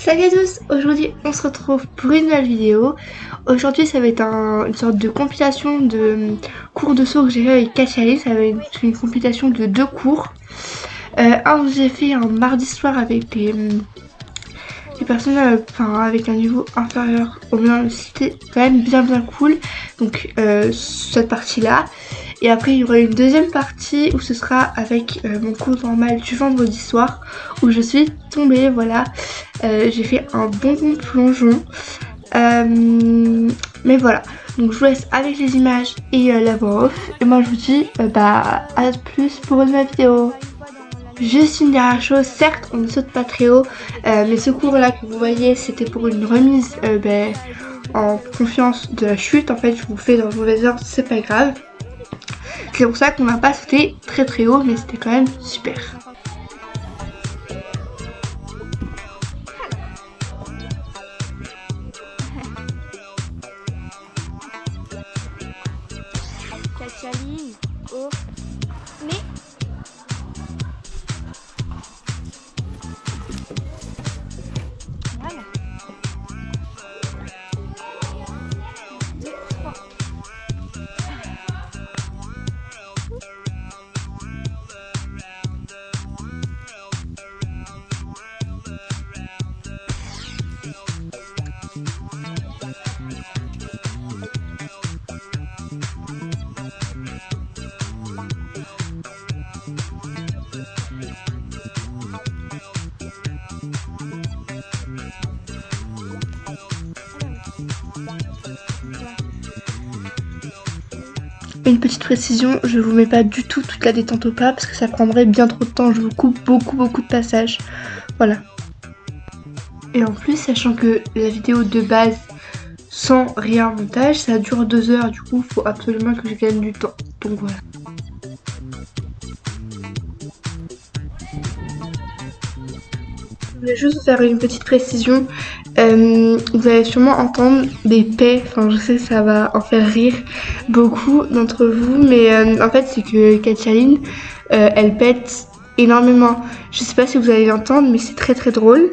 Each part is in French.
Salut à tous, aujourd'hui on se retrouve pour une nouvelle vidéo. Aujourd'hui ça va être une sorte de compilation de cours de saut que j'ai fait avec Kachaline. Ça va être une compilation de deux cours. Un que j'ai fait un mardi soir avec des personnes avec un niveau inférieur au mien. C'était quand même bien cool. Donc cette partie là. Et après il y aura une deuxième partie où ce sera avec mon cours normal du vendredi soir où je suis tombée, voilà. J'ai fait un bon plongeon. Mais voilà. Donc je vous laisse avec les images et la voix off. Et moi je vous dis à plus pour une nouvelle vidéo. Juste une dernière chose, certes on ne saute pas très haut, mais ce cours là que vous voyez c'était pour une remise en confiance de la chute. En fait je vous fais dans le mauvais ordre, c'est pas grave. C'est pour ça qu'on n'a pas sauté très haut, mais c'était quand même super. Kachaline, oh, mais voilà. 2, 3. Une petite précision, je vous mets pas du tout toute la détente au pas parce que ça prendrait bien trop de temps, je vous coupe beaucoup de passages. Voilà. Et en plus, sachant que la vidéo de base, sans rien montage, ça dure 2 heures, du coup, faut absolument que je gagne du temps. Donc voilà. Je voulais juste vous faire une petite précision. Vous allez sûrement entendre des paix, enfin je sais ça va en faire rire beaucoup d'entre vous, mais en fait c'est que Kachaline, elle pète énormément. Je sais pas si vous allez l'entendre, mais c'est très drôle.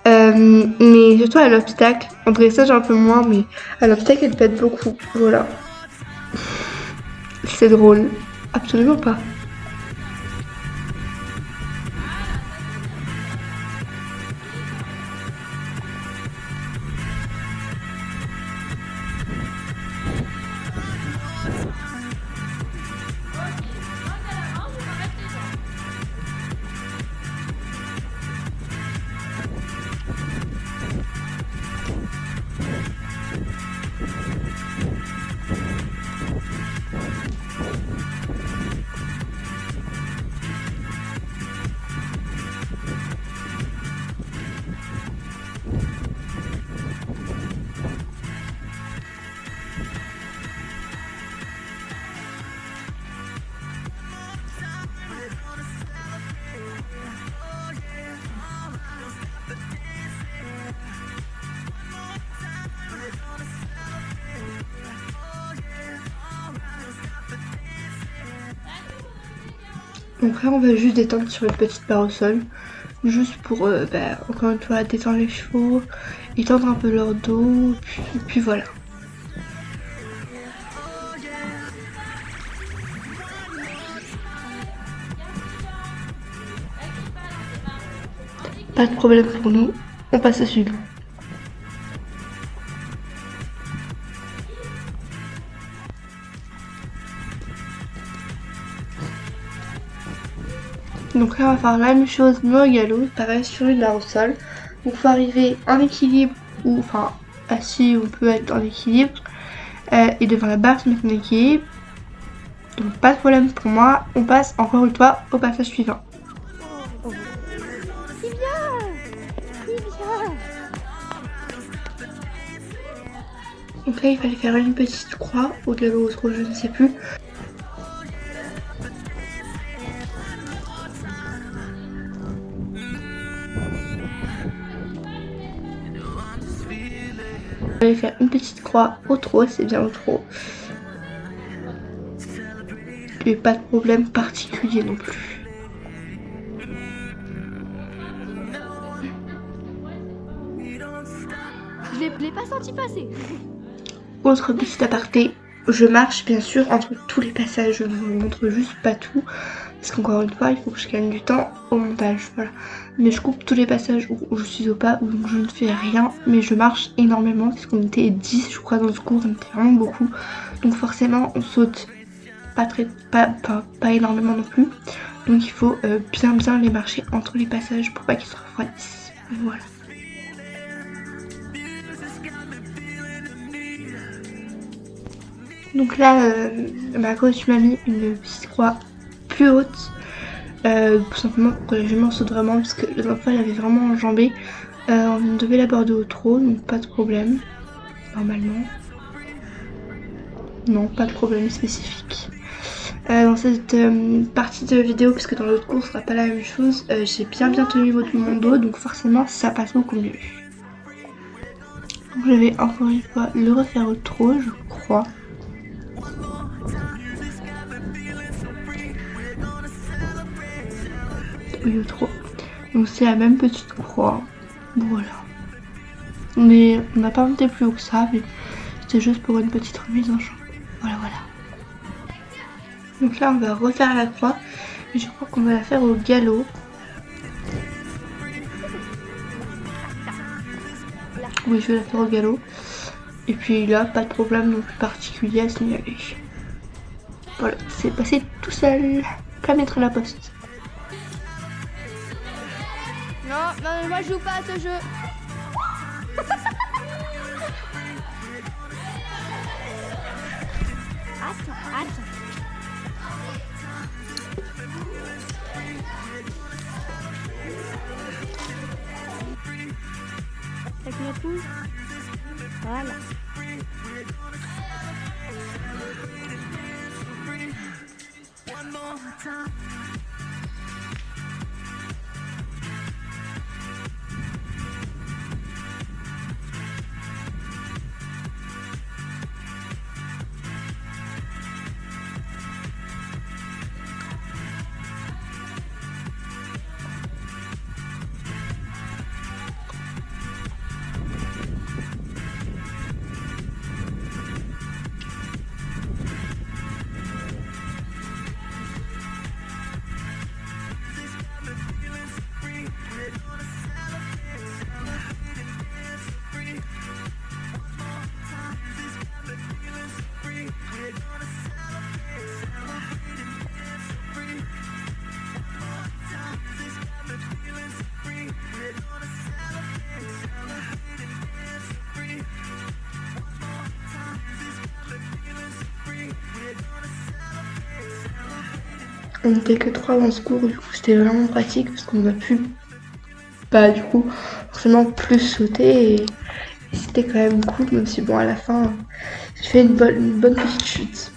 Mais surtout à l'obstacle, en dressage un peu moins, mais à l'obstacle elle pète beaucoup, voilà. C'est drôle, absolument pas. Donc là on va juste détendre sur une petite barre au sol, juste pour encore une fois détendre les chevaux, étendre un peu leur dos, puis voilà. Pas de problème pour nous, on passe au suivant. Donc là on va faire la même chose mais au galop, pareil sur une barre au sol. Donc il faut arriver en équilibre ou enfin assis, on peut être en équilibre et devant la barre se mettre en équilibre. Donc pas de problème pour moi, on passe encore une fois au passage suivant. C'est bien, c'est bien. Donc là il fallait faire une petite croix au galop ou au trot, je ne sais plus. On va faire une petite croix au trot, c'est bien au trot. Et pas de problème particulier non plus. Je l'ai pas senti passer. Autre petit aparté, je marche bien sûr entre tous les passages, je ne vous montre juste pas tout. Parce qu'encore une fois, il faut que je gagne du temps au montage, voilà. Mais je coupe tous les passages où je suis au pas, où je ne fais rien, mais je marche énormément, parce qu'on était 10 je crois dans ce cours, on était vraiment beaucoup. Donc forcément on saute pas énormément non plus. Donc il faut bien les marcher entre les passages pour pas qu'ils se refroidissent. Voilà. Donc là, ma coach m'a mis une petite croix plus haute. Tout simplement pour que la jument saute vraiment, parce que la dernière fois elle avait vraiment enjambé. On devait l'aborder au trot, donc pas de problème. Normalement. Non, pas de problème spécifique. Dans cette partie de vidéo, puisque dans l'autre cours ce sera pas la même chose, j'ai bien tenu mon dos, donc forcément ça passe beaucoup mieux. Donc je vais encore une fois le refaire au trot, je crois. Oui, au trot. Donc c'est la même petite croix. Voilà. Mais on n'a pas monté plus haut que ça, mais c'était juste pour une petite remise en champ. Voilà. Donc là on va refaire la croix. Et je crois qu'on va la faire au galop. Oui, je vais la faire au galop. Et puis là, pas de problème non plus particulier à signaler. Voilà, c'est passé tout seul. Comme être la poste. Non, mais moi je joue pas à ce jeu. Attends. T'as clignote rouge? Voilà. On n'était que 3 dans ce cours, du coup c'était vraiment pratique parce qu'on a pu du coup forcément plus sauter et c'était quand même cool, même si bon à la fin j'ai fait une bonne petite chute.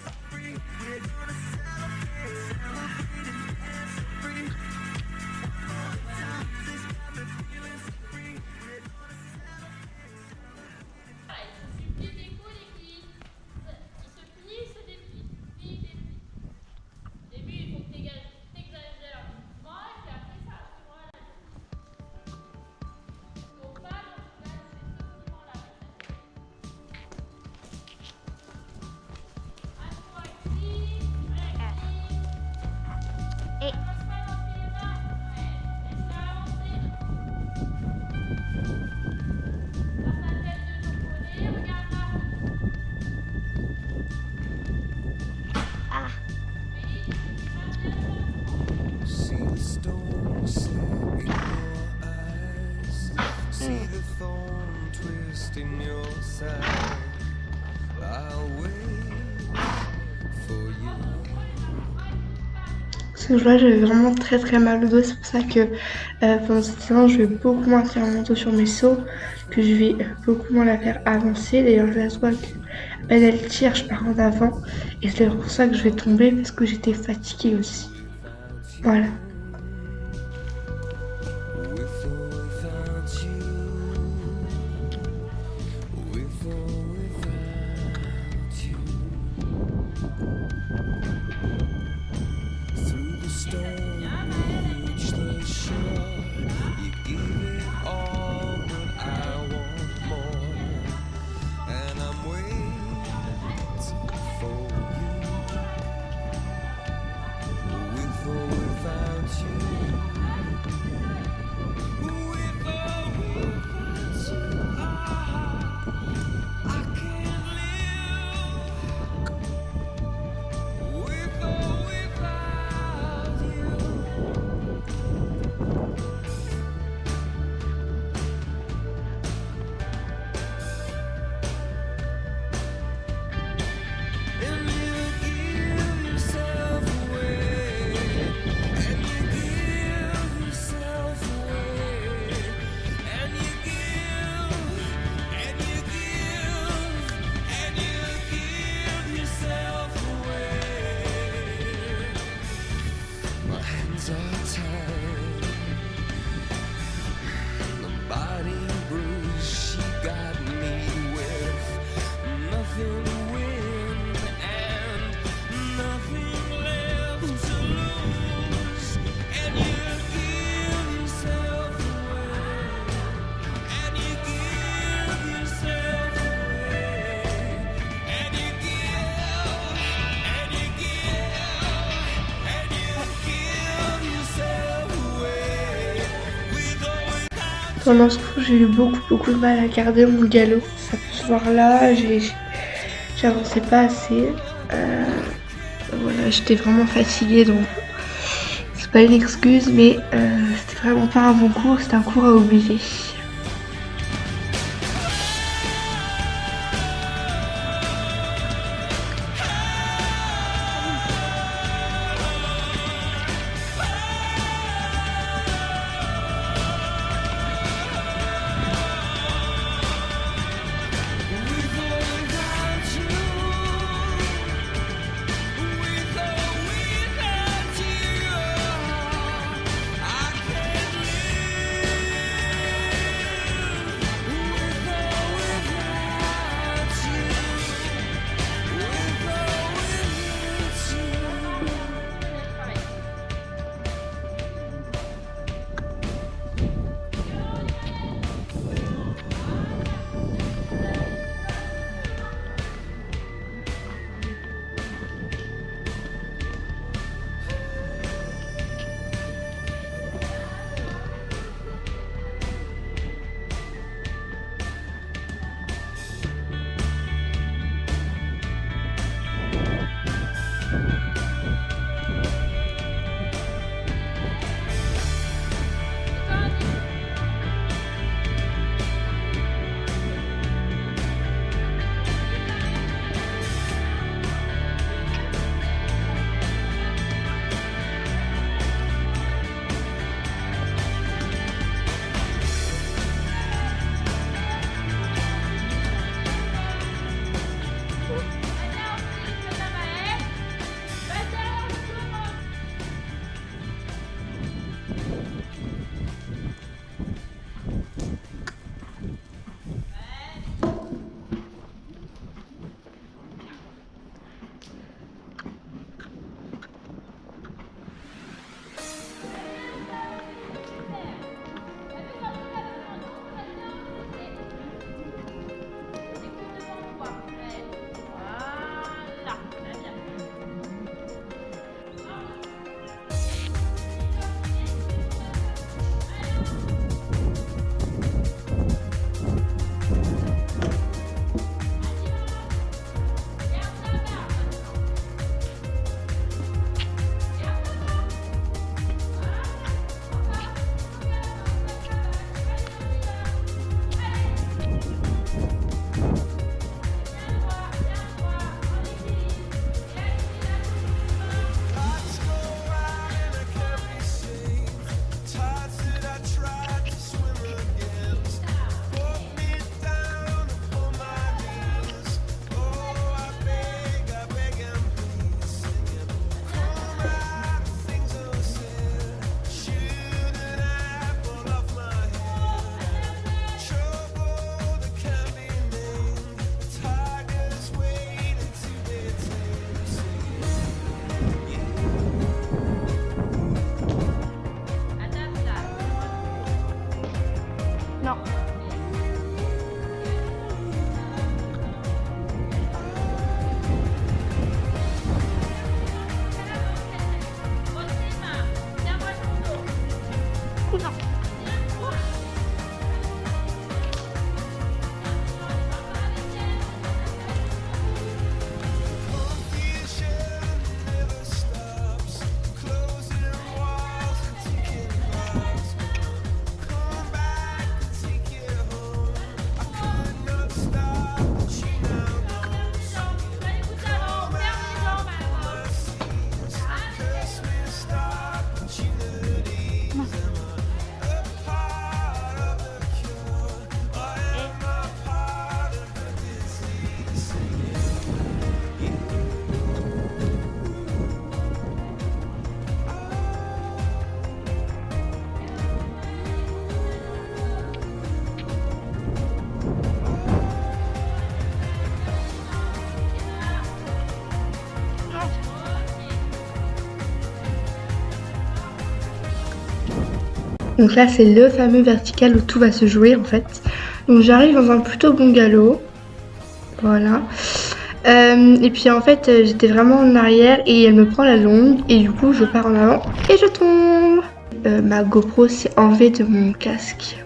Ce jour-là, j'avais vraiment très mal au dos, c'est pour ça que pendant cette séance, je vais beaucoup moins faire mon dos sur mes sauts, que je vais beaucoup moins la faire avancer. D'ailleurs, je la vois que elle tire, je pars en avant, et c'est pour ça que je vais tomber parce que j'étais fatiguée aussi. Voilà. Pendant ce cours, j'ai eu beaucoup de mal à garder mon galop. Ça peut se voir là, j'avançais pas assez. Voilà, j'étais vraiment fatiguée, donc c'est pas une excuse, mais c'était vraiment pas un bon cours, c'était un cours à oublier. Donc là c'est le fameux vertical où tout va se jouer en fait. Donc j'arrive dans un plutôt bon galop. Voilà. Et puis en fait j'étais vraiment en arrière et elle me prend la longue et du coup je pars en avant et je tombe. Ma GoPro s'est enlevée de mon casque.